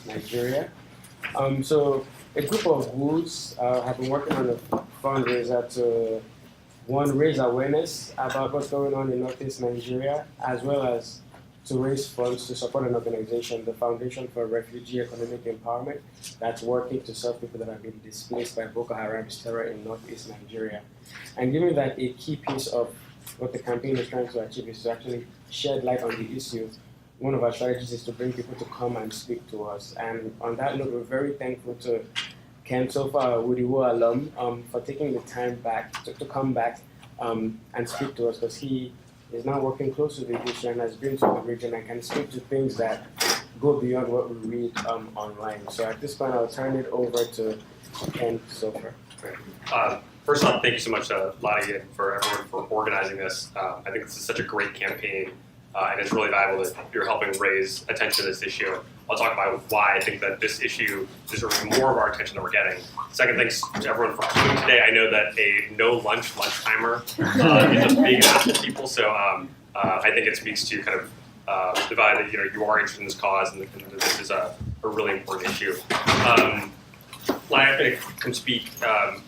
Nigeria. So a group of Woods have been working on a fundraiser to, one, raise awareness about what's going on in Northeast Nigeria, as well as to raise funds to support an organization, the Foundation for Refugee Economic Empowerment, that's working to serve people that have been displaced by Boko Haram's terror in Northeast Nigeria. And given that a key piece of what the campaign is trying to achieve is to actually shed light on the issue, one of our strategies is to bring people to come and speak to us. And on that note, we're very thankful to Ken Sofer, Wodiwo alum, for taking the time back to come back and speak to us, because he is now working close to the issue and has been to the region and can speak to things that go beyond what we read online. So at this point, I'll turn it over to Ken Sofer. First off, thank you so much, Lottie, and for everyone for organizing this. I think this is such a great campaign, and it's really valuable that you're helping raise attention to this issue. I'll talk about why I think that this issue deserves more of our attention than we're getting. Second, thanks to everyone for coming today. I know that a no lunch timer is a big ask for people, so I think it speaks to kind of the value that you are interested in this cause, and this is a really important issue. I'm going to come speak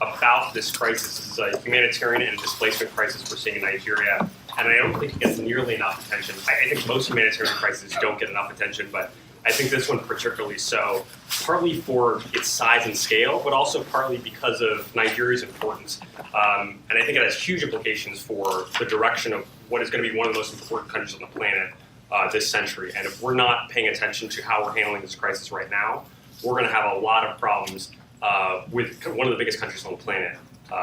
about this crisis. This is a humanitarian and displacement crisis we're seeing in Nigeria, and I don't think it gets nearly enough attention. I think most humanitarian crises don't get enough attention, but I think this one particularly so, partly for its size and scale, but also partly because of Nigeria's importance. And I think it has huge implications for the direction of what is going to be one of the most important countries on the planet this century. And if we're not paying attention to how we're handling this crisis right now, we're going to have a lot of problems with one of the biggest countries on the planet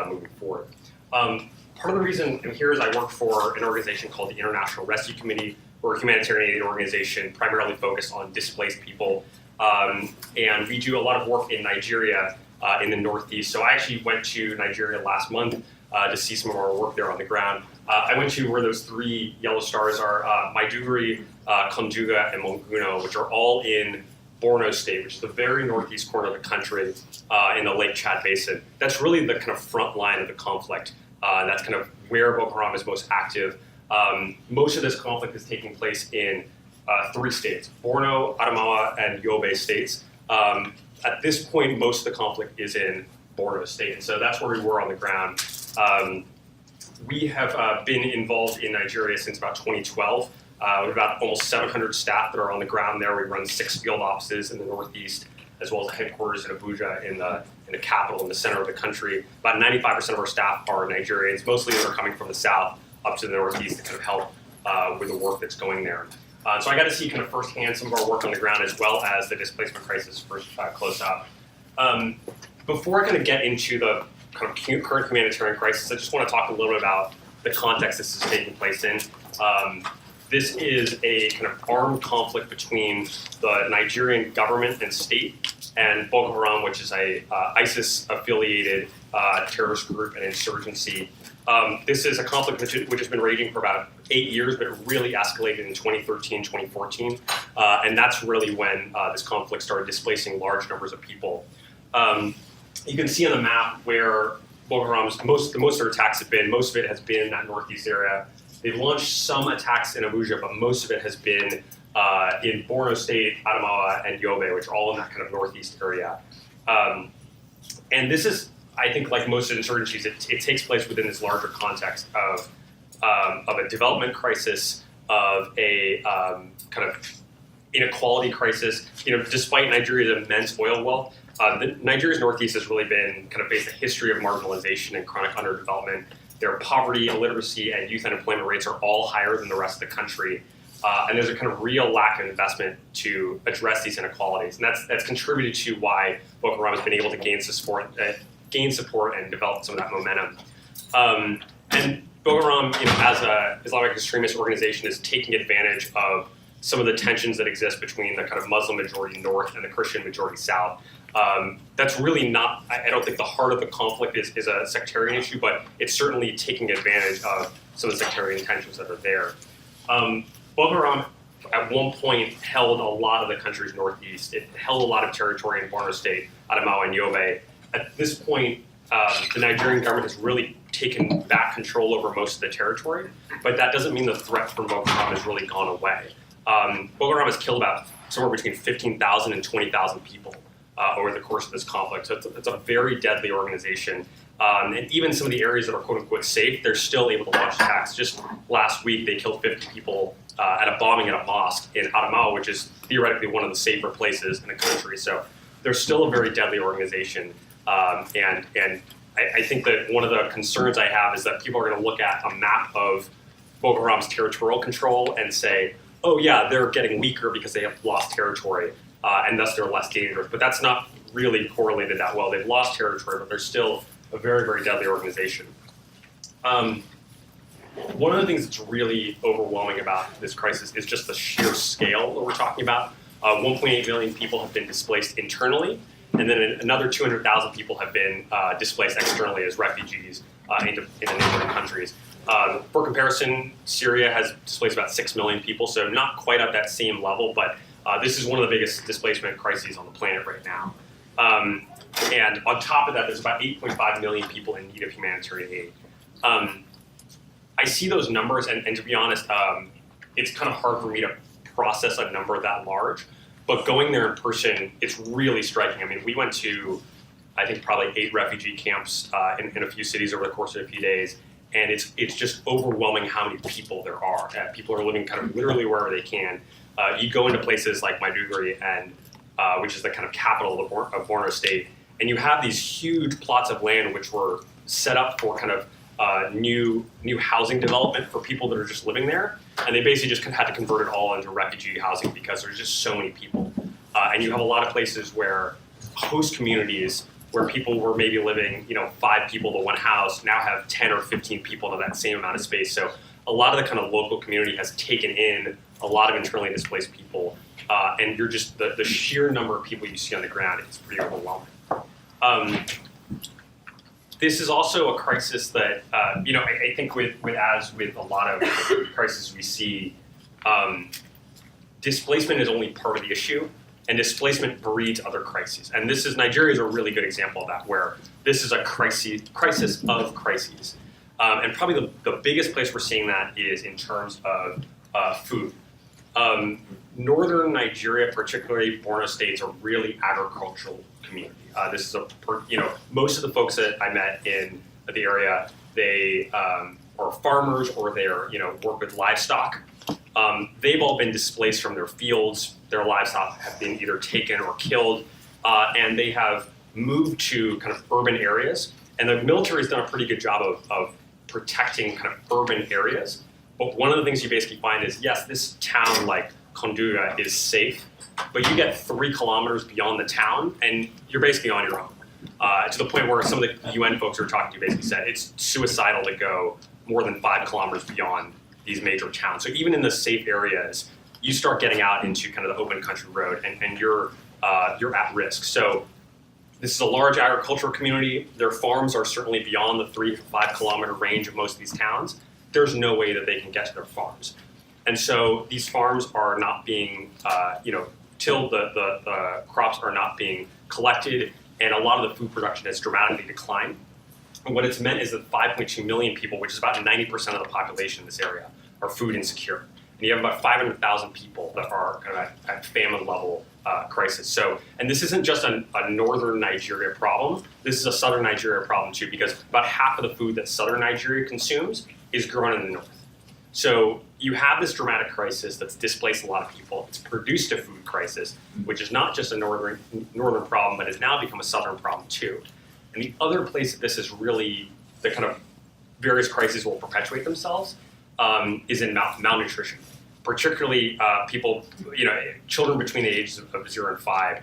moving forward. Part of the reason I'm here is I work for an organization called the International Rescue Committee. We're a humanitarian aid organization primarily focused on displaced people. And we do a lot of work in Nigeria in the Northeast. So I actually went to Nigeria last month to see some of our work there on the ground. I went to where those three yellow stars are, Maiduguri, Konduga, and Monguno, which are all in Borno State, which is the very northeast corner of the country in the Lake Chad Basin. That's really the kind of front line of the conflict. That's kind of where Boko Haram is most active. Most of this conflict is taking place in three states, Borno, Adamawa, and Yobe states. At this point, most of the conflict is in Borno State, and so that's where we were on the ground. We have been involved in Nigeria since about 2012. We have about almost 700 staff that are on the ground there. We run 6 field offices in the Northeast, as well as a headquarters in Abuja in the capital, in the center of the country. About 95% of our staff are Nigerians. Mostly they're coming from the south up to the Northeast to kind of help with the work that's going there. So I got to see kind of firsthand some of our work on the ground, as well as the displacement crisis first close up. Before I kind of get into the kind of current humanitarian crisis, I just want to talk a little bit about the context this is taking place in. This is a kind of armed conflict between the Nigerian government and state and Boko Haram, which is a ISIS-affiliated terrorist group and insurgency. This is a conflict which has been raging for about 8 years, but it really escalated in 2013, 2014. And that's really when this conflict started displacing large numbers of people. You can see on the map where Boko Haram's most of their attacks have been. Most of it has been in that northeast area. They've launched some attacks in Abuja, but most of it has been in Borno State, Adamawa, and Yobe, which are all in that kind of northeast area. And this is, I think, like most insurgencies, it takes place within this larger context of a development crisis, of a kind of inequality crisis. Despite Nigeria's immense oil wealth, Nigeria's northeast has really been kind of faced a history of marginalization and chronic underdevelopment. Their poverty, illiteracy, and youth unemployment rates are all higher than the rest of the country. And there's a kind of real lack of investment to address these inequalities. And that's contributed to why Boko Haram has been able to gain support and develop some of that momentum. And Boko Haram, as an Islamic extremist organization, is taking advantage of some of the tensions that exist between the kind of Muslim majority north and the Christian majority south. That's really not, I don't think the heart of the conflict is a sectarian issue, but it's certainly taking advantage of some of the sectarian tensions that are there. Boko Haram at one point held a lot of the country's northeast. It held a lot of territory in Borno State, Adamawa, and Yobe. At this point, the Nigerian government has really taken back control over most of the territory, but that doesn't mean the threat from Boko Haram has really gone away. Boko Haram has killed about somewhere between 15,000 and 20,000 people over the course of this conflict. So it's a very deadly organization. And even some of the areas that are quote unquote safe, they're still able to launch attacks. Just last week, they killed 50 people at a bombing at a mosque in Adamawa, which is theoretically one of the safer places in the country. So they're still a very deadly organization. And I think that one of the concerns I have is that people are going to look at a map of Boko Haram's territorial control and say, oh yeah, they're getting weaker because they have lost territory, and thus they're less dangerous. But that's not really correlated that well. They've lost territory, but they're still a very, very deadly organization. One of the things that's really overwhelming about this crisis is just the sheer scale that we're talking about. 1.8 million people have been displaced internally, and then another 200,000 people have been displaced externally as refugees into neighboring countries. For comparison, Syria has displaced about 6 million people, so not quite at that same level, but this is one of the biggest displacement crises on the planet right now. And on top of that, there's about 8.5 million people in need of humanitarian aid. I see those numbers, and to be honest, it's kind of hard for me to process a number that large. But going there in person, it's really striking. I mean, we went to, I think, probably 8 refugee camps in a few cities over the course of a few days, and it's just overwhelming how many people there are. People are living kind of literally wherever they can. You go into places like Maiduguri, and which is the kind of capital of Borno State, and you have these huge plots of land which were set up for kind of new housing development for people that are just living there, and they basically just had to convert it all into refugee housing because there's just so many people. And you have a lot of places where host communities where people were maybe living, 5 people to one house, now have 10 or 15 people to that same amount of space. So a lot of the kind of local community has taken in a lot of internally displaced people, and you're just the sheer number of people you see on the ground is pretty overwhelming. This is also a crisis that, I think with a lot of crises we see, displacement is only part of the issue, and displacement breeds other crises. And Nigeria is a really good example of that, where this is a crisis of crises. And probably the biggest place we're seeing that is in terms of food. Northern Nigeria, particularly Borno State, is a really agricultural community. This is most of the folks that I met in the area, they are farmers or they're work with livestock. They've all been displaced from their fields. Their livestock have been either taken or killed, and they have moved to kind of urban areas. And the military has done a pretty good job of protecting kind of urban areas. But one of the things you basically find is, yes, this town like Konduga is safe, but you get 3 kilometers beyond the town, and you're basically on your own. To the point where some of the UN folks we're talking to basically said it's suicidal to go more than 5 kilometers beyond these major towns. So even in the safe areas, you start getting out into kind of the open country road, and you're at risk. So this is a large agricultural community. Their farms are certainly beyond the 3 to 5 kilometer range of most of these towns. There's no way that they can get to their farms. And so these farms are not being, tilled, the crops are not being collected, and a lot of the food production has dramatically declined. And what it's meant is that 5.2 million people, which is about 90% of the population in this area, are food insecure. And you have about 500,000 people that are kind of at famine level crisis. So, and this isn't just a northern Nigeria problem. This is a southern Nigeria problem too, because about half of the food that southern Nigeria consumes is grown in the north. So you have this dramatic crisis that's displaced a lot of people. It's produced a food crisis, which is not just a northern problem, but has now become a southern problem too. And the other place that this is really, the kind of various crises will perpetuate themselves, is in malnutrition. Particularly people, children between the ages of 0 and 5.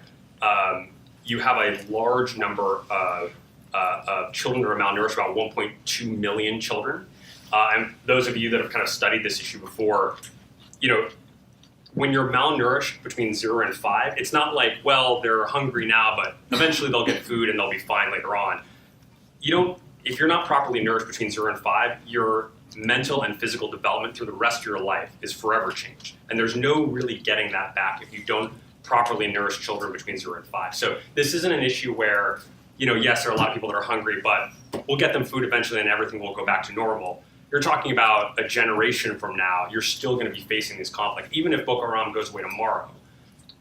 You have a large number of children who are malnourished, about 1.2 million children. And those of you that have kind of studied this issue before, when you're malnourished between 0 and 5, it's not like, well, they're hungry now, but eventually they'll get food and they'll be fine later on. If you're not properly nourished between 0 and 5, your mental and physical development through the rest of your life is forever changed. And there's no really getting that back if you don't properly nourish children between 0 and 5. So this isn't an issue where, yes, there are a lot of people that are hungry, but we'll get them food eventually and everything will go back to normal. You're talking about a generation from now, you're still going to be facing this conflict. Even if Boko Haram goes away tomorrow,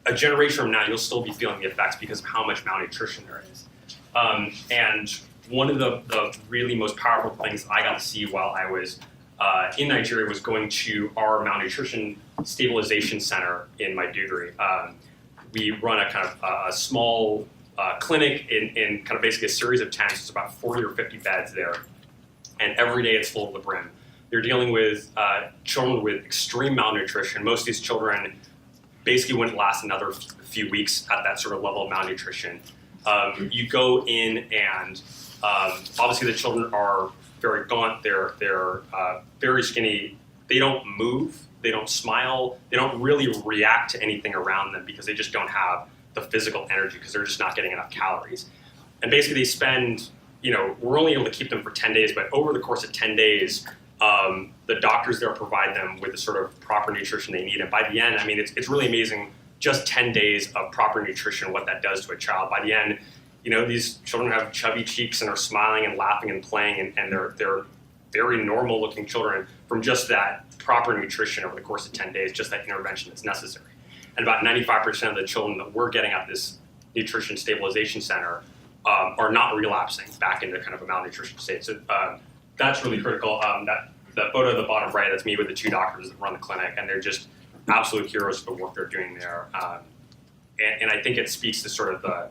a generation from now, you'll still be feeling the effects because of how much malnutrition there is. And one of the really most powerful things I got to see while I was in Nigeria was going to our malnutrition stabilization center in Maiduguri. We run a kind of a small clinic in kind of basically a series of tents. It's about 40 or 50 beds there. And every day it's full to the brim. You're dealing with children with extreme malnutrition. Most of these children basically wouldn't last another few weeks at that sort of level of malnutrition. You go in and obviously the children are very gaunt, they're very skinny, they don't move, they don't smile, they don't really react to anything around them because they just don't have the physical energy because they're just not getting enough calories. And basically they spend, we're only able to keep them for 10 days, but over the course of 10 days, the doctors there provide them with the sort of proper nutrition they need. And by the end, I mean, it's really amazing, just 10 days of proper nutrition, what that does to a child. By the end, these children have chubby cheeks and are smiling and laughing and playing, and they're very normal looking children from just that proper nutrition over the course of 10 days, just that intervention that's necessary. And about 95% of the children that we're getting at this nutrition stabilization center are not relapsing back into kind of a malnutrition state. So that's really critical. That photo at the bottom right, that's me with the two doctors that run the clinic, and they're just absolute heroes for the work they're doing there. And I think it speaks to sort of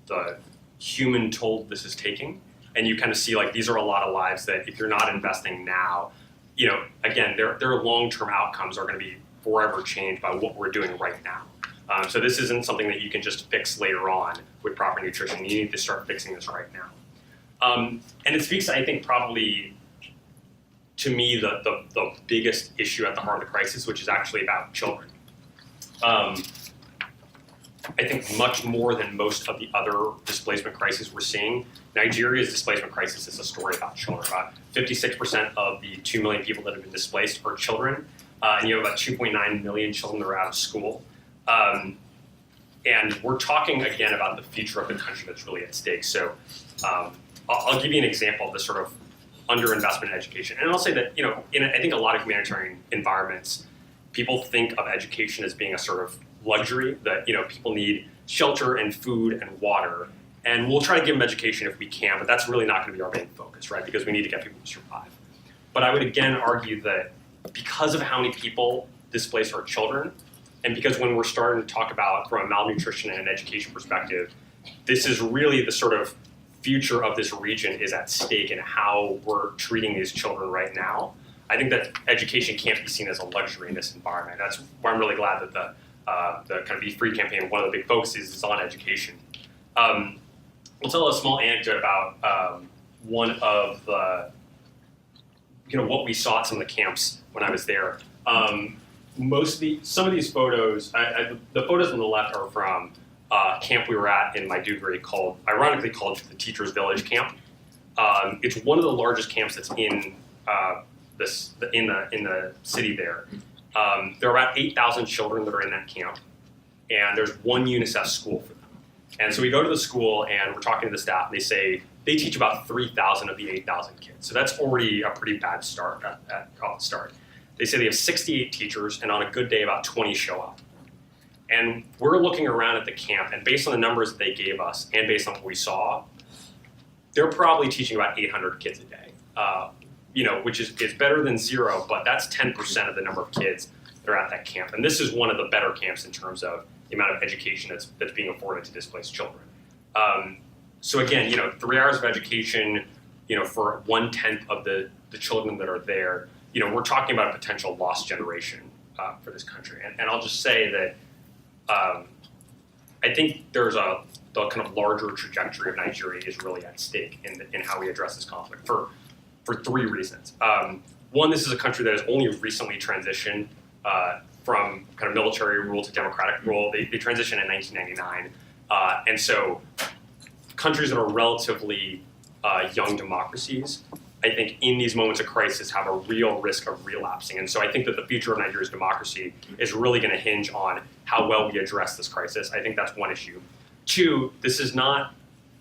the human toll this is taking. And you kind of see like these are a lot of lives that if you're not investing now, again, their long-term outcomes are going to be forever changed by what we're doing right now. So this isn't something that you can just fix later on with proper nutrition. You need to start fixing this right now. And it speaks, I think, probably to me the biggest issue at the heart of the crisis, which is actually about children. I think much more than most of the other displacement crises we're seeing, Nigeria's displacement crisis is a story about children. About 56% of the 2 million people that have been displaced are children, and you have about 2.9 million children that are out of school. And we're talking again about the future of the country that's really at stake. So I'll give you an example of the sort of underinvestment in education. And I'll say that, I think a lot of humanitarian environments, people think of education as being a sort of luxury that, people need shelter and food and water. And we'll try to give them education if we can, but that's really not going to be our main focus, right? Because we need to get people to survive. But I would again argue that because of how many people displaced our children, and because when we're starting to talk about from a malnutrition and an education perspective, this is really the sort of future of this region is at stake in how we're treating these children right now. I think that education can't be seen as a luxury in this environment. That's why I'm really glad that the kind of BeFREE campaign, one of the big focuses is on education. I'll tell a small anecdote about one of the, what we saw at some of the camps when I was there. Some of these photos, the photos on the left are from a camp we were at in Maiduguri ironically called the Teachers Village Camp. It's one of the largest camps that's in the city there. There are about 8,000 children that are in that camp, and there's one UNICEF school for them. And so we go to the school and we're talking to the staff, and they say they teach about 3,000 of the 8,000 kids. So that's already a pretty bad start at the start. They say they have 68 teachers, and on a good day, about 20 show up. And we're looking around at the camp, and based on the numbers that they gave us, and based on what we saw, they're probably teaching about 800 kids a day, which is better than zero, but that's 10% of the number of kids that are at that camp. And this is one of the better camps in terms of the amount of education that's being afforded to displaced children. So again, 3 hours of education, for 1/10 of the children that are there, we're talking about a potential lost generation for this country. And I'll just say that I think there's the kind of larger trajectory of Nigeria is really at stake in how we address this conflict for 3 reasons. One, this is a country that has only recently transitioned from kind of military rule to democratic rule. They transitioned in 1999. And so countries that are relatively young democracies, I think in these moments of crisis have a real risk of relapsing. And so I think that the future of Nigeria's democracy is really going to hinge on how well we address this crisis. I think that's one issue. 2, this is not,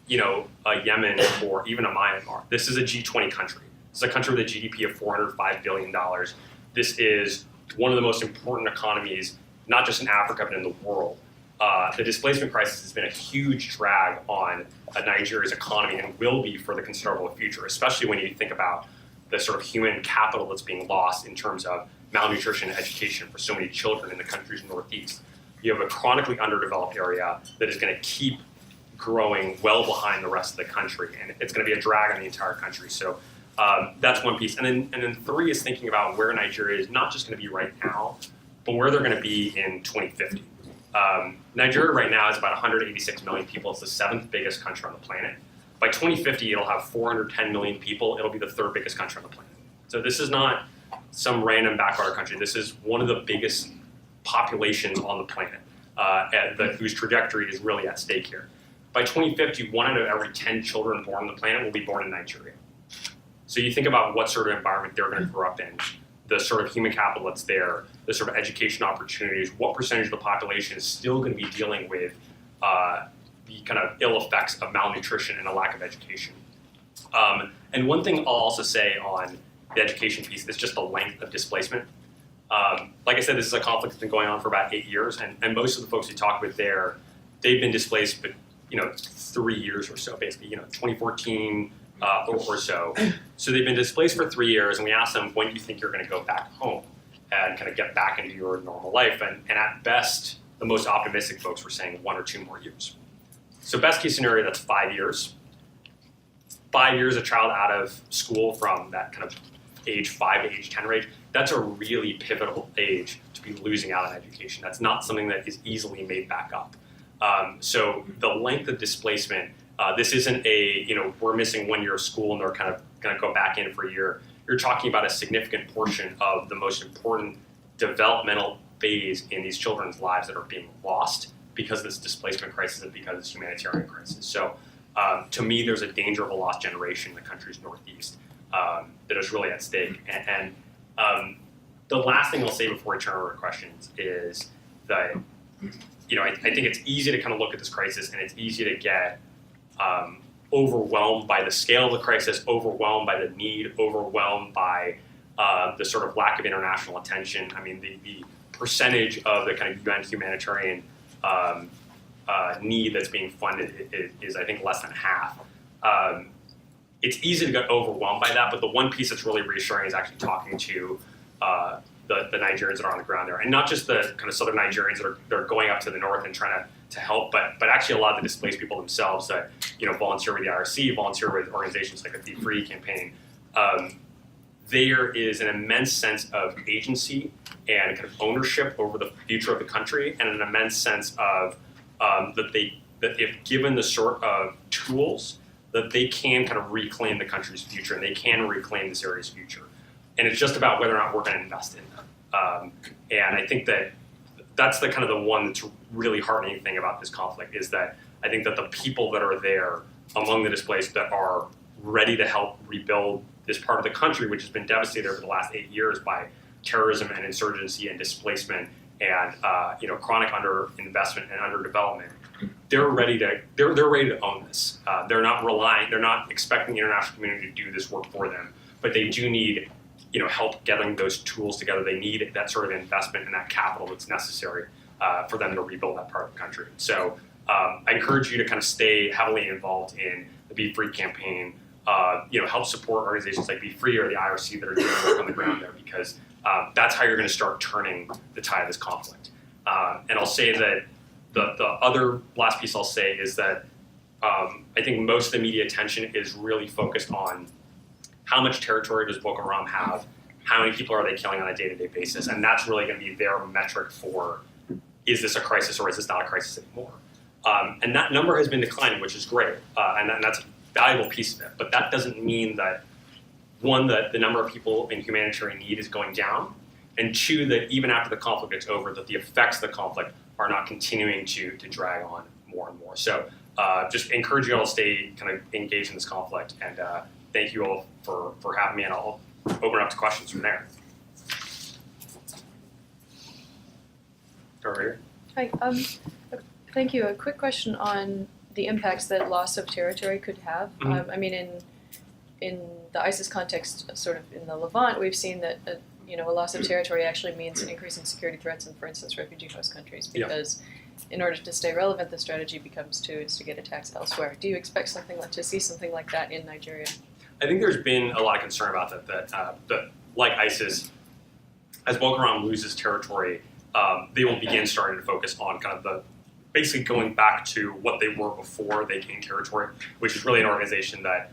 a Yemen or even a Myanmar. This is a G20 country. This is a country with a GDP of $405 billion. This is one of the most important economies, not just in Africa, but in the world. the displacement crisis has been a huge drag on Nigeria's economy and will be for the considerable future, especially when you think about the sort of human capital that's being lost in terms of malnutrition and education for so many children in the country's northeast. You have a chronically underdeveloped area that is going to keep growing well behind the rest of the country, and it's going to be a drag on the entire country. So that's one piece. And then 3 is thinking about where Nigeria is not just going to be right now, but where they're going to be in 2050. Nigeria right now is about 186 million people. It's the 7th biggest country on the planet. By 2050, it'll have 410 million people. It'll be the 3rd biggest country on the planet. So this is not some random backwater country. This is one of the biggest populations on the planet, whose trajectory is really at stake here. By 2050, 1 out of every 10 children born on the planet will be born in Nigeria. So you think about what sort of environment they're going to grow up in, the sort of human capital that's there, the sort of education opportunities, what percentage of the population is still going to be dealing with the kind of ill effects of malnutrition and a lack of education. And one thing I'll also say on the education piece is just the length of displacement. Like I said, this is a conflict that's been going on for about 8 years, and most of the folks we talk with there, they've been displaced, but 3 years or so, basically, 2014 or so. So they've been displaced for 3 years, and we asked them, when do you think you're going to go back home and kind of get back into your normal life? And at best, the most optimistic folks were saying 1 or 2 more years. So best case scenario, that's 5 years. 5 years, a child out of school from that kind of age 5 to age 10 range, that's a really pivotal age to be losing out on education. That's not something that is easily made back up. So the length of displacement, this isn't we're missing 1 year of school and they're kind of going to go back in for a year. You're talking about a significant portion of the most important developmental phase in these children's lives that are being lost because of this displacement crisis and because of this humanitarian crisis. So to me, there's a danger of a lost generation in the country's northeast that is really at stake. And the last thing I'll say before I turn over to questions is that I think it's easy to kind of look at this crisis and it's easy to get overwhelmed by the scale of the crisis, overwhelmed by the need, overwhelmed by the sort of lack of international attention. I mean, the percentage of the kind of UN humanitarian need that's being funded is I think, less than half. It's easy to get overwhelmed by that, but the one piece that's really reassuring is actually talking to the Nigerians that are on the ground there, and not just the kind of southern Nigerians that are going up to the north and trying to help, but actually a lot of the displaced people themselves that volunteer with the IRC, volunteer with organizations like the BeFREE campaign. There is an immense sense of agency and kind of ownership over the future of the country, and an immense sense of that if given the sort of tools, that they can kind of reclaim the country's future and they can reclaim this area's future. And it's just about whether or not we're going to invest in them. And I think that's the kind of the one that's really heartening thing about this conflict is that I think that the people that are there among the displaced that are ready to help rebuild this part of the country, which has been devastated over the last 8 years by terrorism and insurgency and displacement and chronic underinvestment and underdevelopment, they're ready to own this. They're not expecting the international community to do this work for them, but they do need help getting those tools together. They need that sort of investment and that capital that's necessary for them to rebuild that part of the country. So I encourage you to kind of stay heavily involved in the BeFREE campaign. Help support organizations like BeFREE or the IRC that are doing work on the ground there, because that's how you're going to start turning the tide of this conflict. And I'll say that the other last piece I'll say is that I think most of the media attention is really focused on how much territory does Boko Haram have, how many people are they killing on a day-to-day basis, and that's really going to be their metric for, is this a crisis or is this not a crisis anymore? And that number has been declining, which is great, and that's a valuable piece of it, but that doesn't mean that, one, that the number of people in humanitarian need is going down, and two, that even after the conflict is over, that the effects of the conflict are not continuing to drag on more and more. So just encourage you all to stay kind of engaged in this conflict, and thank you all for having me, and I'll open up to questions from there. Over here. Hi, thank you. A quick question on the impacts that loss of territory could have. Mm-hmm. I mean, in the ISIS context, sort of in the Levant, we've seen that a loss of territory actually means an increase in security threats in, for instance, refugee host countries, because in order to stay relevant, the strategy becomes to instigate attacks elsewhere. Do you expect to see something like that in Nigeria? I think there's been a lot of concern about that like ISIS, as Boko Haram loses territory, they will begin starting to focus on kind of basically going back to what they were before they gained territory, which is really an organization that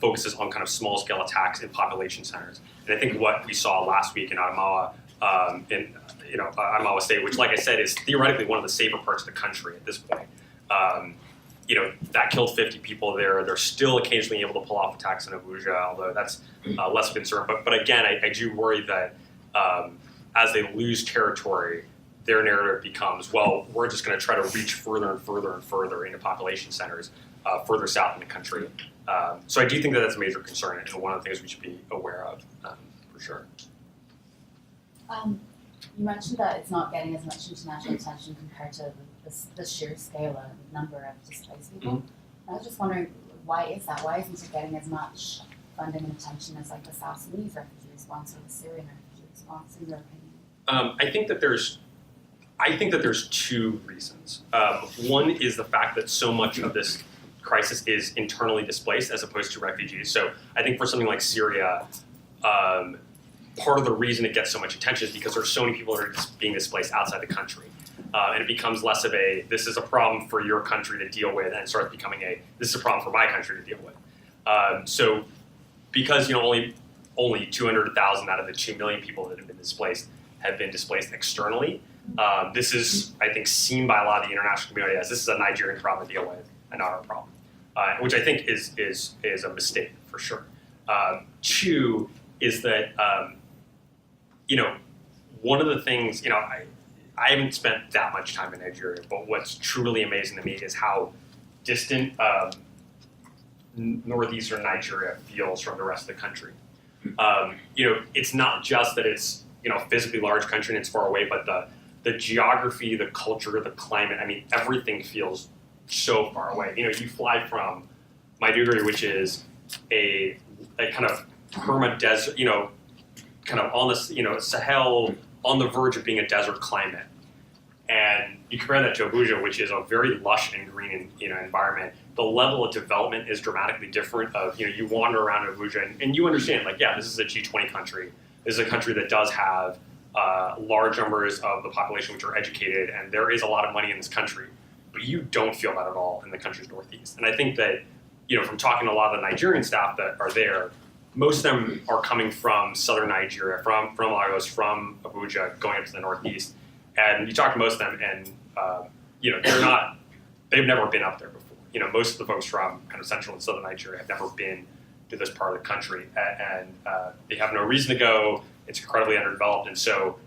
focuses on kind of small-scale attacks in population centers. And I think what we saw last week in Adamawa, Adamawa State, which, like I said, is theoretically one of the safer parts of the country at this point. That killed 50 people there. They're still occasionally able to pull off attacks in Abuja, although that's less of a concern. But again, I do worry that as they lose territory, their narrative becomes, well, we're just going to try to reach further and further and further into population centers further south in the country. So I do think that that's a major concern and one of the things we should be aware of, for sure. You mentioned that it's not getting as much international attention compared to the sheer scale and number of displaced people. I was just wondering, why is that? Why isn't it getting as much funding and attention as like the South Sudanese refugee response or the Syrian refugee response, in your opinion? I think that there's two reasons. One is the fact that so much of this crisis is internally displaced as opposed to refugees. So I think for something like Syria, part of the reason it gets so much attention is because there's so many people that are being displaced outside the country. And it becomes less of this is a problem for your country to deal with, and it starts becoming this is a problem for my country to deal with. So because only 200,000 out of the 2 million people that have been displaced have been displaced externally, this is, I think, seen by a lot of the international community as this is a Nigerian problem to deal with and not our problem, which I think is a mistake for sure. Two is that one of the things I haven't spent that much time in Nigeria, but what's truly amazing to me is how distant northeastern Nigeria feels from the rest of the country. It's not just that it's a physically large country and it's far away, but the geography, the culture, the climate, everything feels so far away. You fly from Maiduguri, which is a kind of perma-desert, kind of on the, Sahel, on the verge of being a desert climate. And you compare that to Abuja, which is a very lush and green environment. The level of development is dramatically different. You wander around Abuja and you understand, this is a G20 country. This is a country that does have large numbers of the population which are educated, and there is a lot of money in this country. But you don't feel that at all in the country's northeast. And I think that, from talking to a lot of the Nigerian staff that are there, most of them are coming from southern Nigeria, from Lagos, from Abuja, going up to the northeast. And you talk to most of them, and they've never been up there before. Most of the folks from kind of central and southern Nigeria have never been to this part of the country, and they have no reason to go. It's incredibly underdeveloped, and so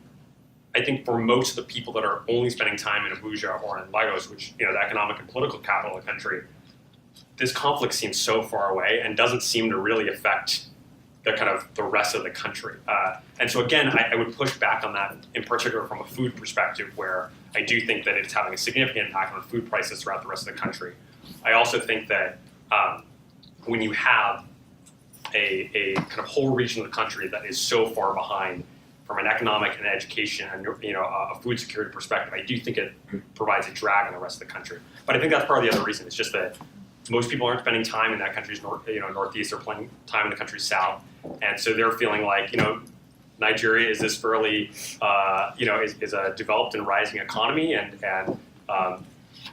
I think for most of the people that are only spending time in Abuja or in Lagos, which the economic and political capital of the country, this conflict seems so far away and doesn't seem to really affect the rest of the country. And so again, I would push back on that, in particular from a food perspective, where I do think that it's having a significant impact on food prices throughout the rest of the country. I also think that when you have a kind of whole region of the country that is so far behind from an economic and education and a food security perspective, I do think it provides a drag on the rest of the country. But I think that's part of the other reason. It's just that most people aren't spending time in that country's northeast. They're spending time in the country's south, and so they're feeling like Nigeria is this fairly is a developed and rising economy, and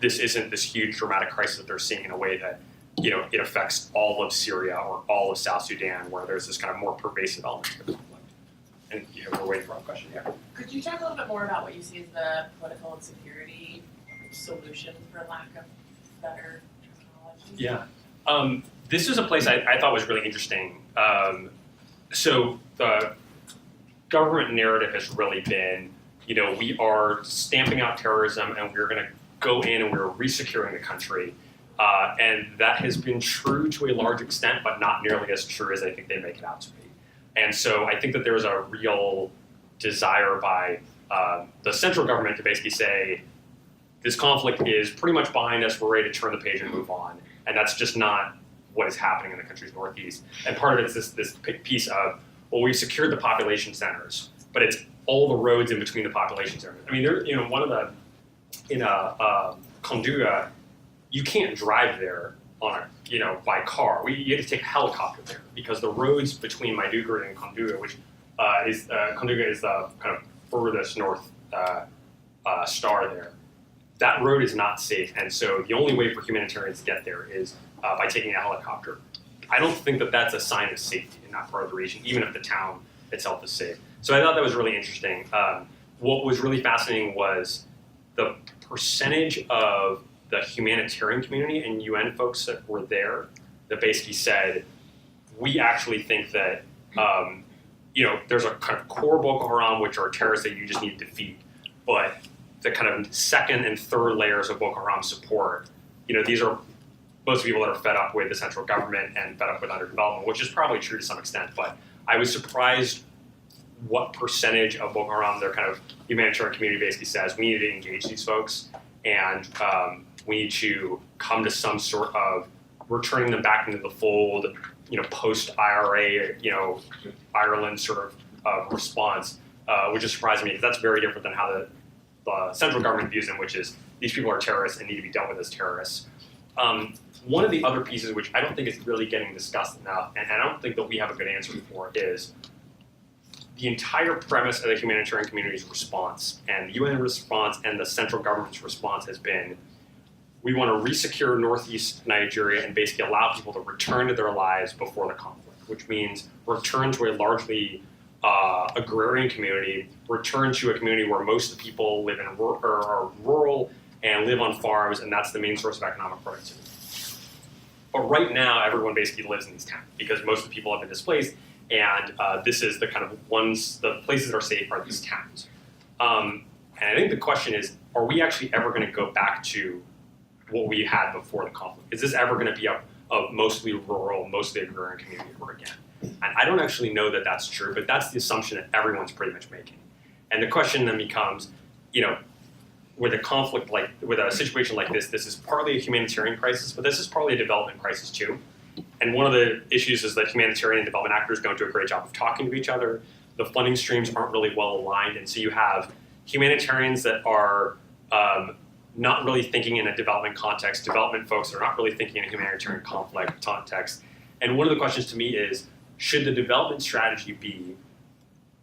this isn't this huge dramatic crisis that they're seeing in a way that it affects all of Syria or all of South Sudan, where there's this kind of more pervasive element to the conflict. And we're waiting for a question. Yeah. Could you talk a little bit more about what you see as the political and security solution, for lack of better terminology? Yeah. This is a place I thought was really interesting. So the government narrative has really been, we are stamping out terrorism and we're going to go in and we're resecuring the country. And that has been true to a large extent, but not nearly as true as I think they make it out to be. And so I think that there's a real desire by the central government to basically say, this conflict is pretty much behind us, we're ready to turn the page and move on. And that's just not what is happening in the country's northeast. And part of it is this piece of, well, we've secured the population centers, but it's all the roads in between the population centers. One of the Konduga, you can't drive there on by car. You had to take a helicopter there because the roads between Maiduguri and Konduga, which Konduga is the kind of furthest north star there. That road is not safe, and so the only way for humanitarians to get there is by taking a helicopter. I don't think that that's a sign of safety in that part of the region, even if the town itself is safe. So I thought that was really interesting. What was really fascinating was the percentage of the humanitarian community and UN folks that were there that basically said, we actually think that there's a kind of core Boko Haram, which are terrorists that you just need to defeat, but the kind of second and third layers of Boko Haram support, these are most people that are fed up with the central government and fed up with underdevelopment, which is probably true to some extent, but I was surprised what percentage of Boko Haram, their kind of humanitarian community basically says, we need to engage these folks and we need to come to some sort of returning them back into the fold, post-IRA, Ireland sort of response, which is surprising me because that's very different than how the central government views them, which is these people are terrorists and need to be dealt with as terrorists. One of the other pieces which I don't think is really getting discussed enough, and I don't think that we have a good answer for, is the entire premise of the humanitarian community's response and the UN response and the central government's response has been, we want to resecure northeast Nigeria and basically allow people to return to their lives before the conflict, which means return to a largely agrarian community, return to a community where most of the people live in are rural and live on farms, and that's the main source of economic productivity. But right now, everyone basically lives in these towns because most of the people have been displaced, and this is the kind of the places that are safe are these towns. And I think the question is, are we actually ever going to go back to what we had before the conflict? Is this ever going to be a mostly rural, mostly agrarian community ever again? And I don't actually know that that's true, but that's the assumption that everyone's pretty much making. And the question then becomes, with a conflict with a situation like this is partly a humanitarian crisis, but this is partly a development crisis too. And one of the issues is that humanitarian and development actors don't do a great job of talking to each other. The funding streams aren't really well aligned, and so you have humanitarians that are not really thinking in a development context, development folks that are not really thinking in a humanitarian conflict context. And one of the questions to me is, should the development strategy be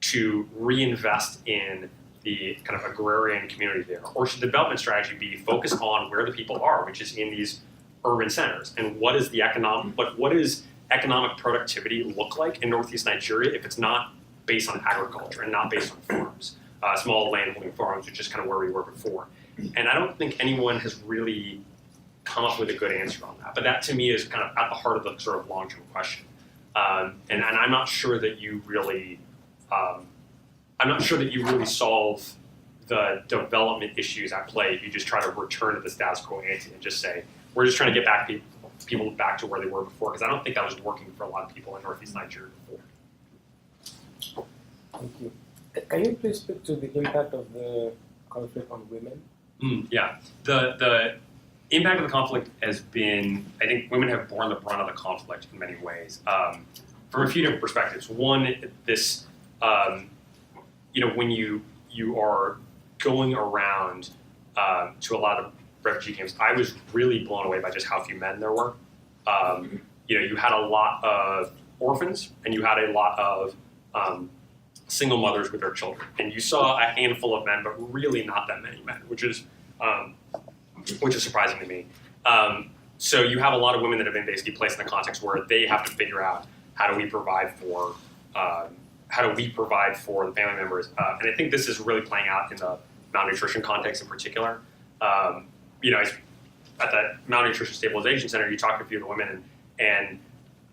to reinvest in the kind of agrarian community there? Or should the development strategy be focused on where the people are, which is in these urban centers? And what is what does economic productivity look like in northeast Nigeria if it's not based on agriculture and not based on farms, small landholding farms, which is kind of where we were before? And I don't think anyone has really come up with a good answer on that. But that to me is kind of at the heart of the sort of long-term question. And I'm not sure that you really solve the development issues at play if you just try to return to the status quo ante and just say, we're just trying to get people back to where they were before, because I don't think that was working for a lot of people in northeast Nigeria before. Thank you. Can you please speak to the impact of the conflict on women? Yeah. The impact of the conflict has been, I think women have borne the brunt of the conflict in many ways, from a few different perspectives. One, this, when you are going around to a lot of refugee camps, I was really blown away by just how few men there were. You had a lot of orphans and you had a lot of single mothers with their children, and you saw a handful of men, but really not that many men, which is surprising to me. So you have a lot of women that have been basically placed in a context where they have to figure out how do we provide for the family members, and I think this is really playing out in the malnutrition context in particular. At the Malnutrition Stabilization Center, you talk to a few of the women, and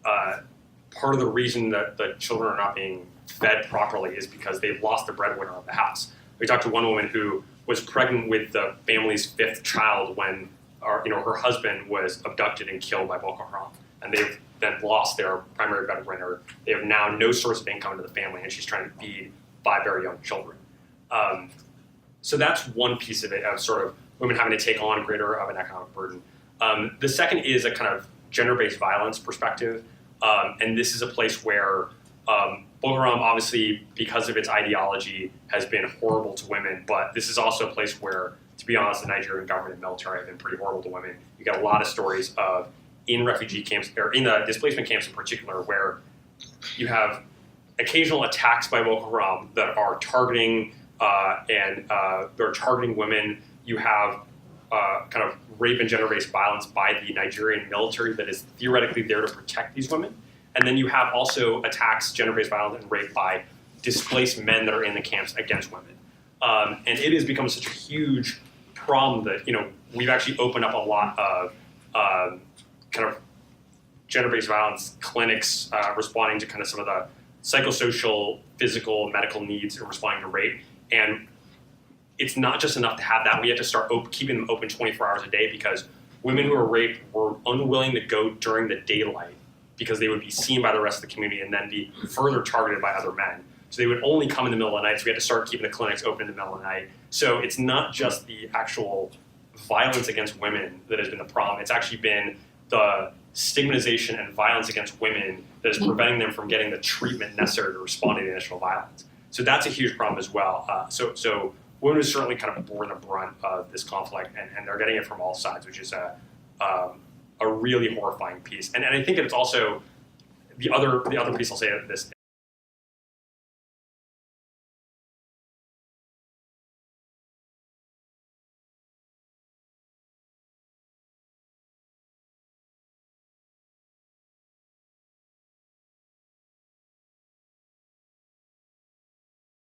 part of the reason that the children are not being fed properly is because they've lost the breadwinner of the house. We talked to one woman who was pregnant with the family's fifth child when her husband was abducted and killed by Boko Haram, and they've then lost their primary breadwinner. They have now no source of income to the family, and she's trying to feed 5 very young children. So that's one piece of it, of sort of women having to take on greater of an economic burden. The second is a kind of gender-based violence perspective, and this is a place where Boko Haram, obviously, because of its ideology, has been horrible to women, but this is also a place where, to be honest, the Nigerian government and military have been pretty horrible to women. You get a lot of stories of in refugee camps, or in the displacement camps in particular, where you have occasional attacks by Boko Haram that are targeting they're targeting women. You have kind of rape and gender-based violence by the Nigerian military that is theoretically there to protect these women. And then you have also attacks, gender-based violence and rape by displaced men that are in the camps against women. And it has become such a huge problem that, we've actually opened up a lot of kind of gender-based violence clinics responding to kind of some of the psychosocial, physical, medical needs and responding to rape. And it's not just enough to have that. We have to start keeping them open 24 hours a day because women who are raped were unwilling to go during the daylight because they would be seen by the rest of the community and then be further targeted by other men. So they would only come in the middle of the night, so we had to start keeping the clinics open in the middle of the night. So it's not just the actual violence against women that has been the problem. It's actually been the stigmatization and violence against women that is preventing them from getting the treatment necessary to respond to the initial violence. So that's a huge problem as well. So women have certainly kind of borne the brunt of this conflict, and they're getting it from all sides, which is a really horrifying piece. And I think it's also the other piece I'll say of this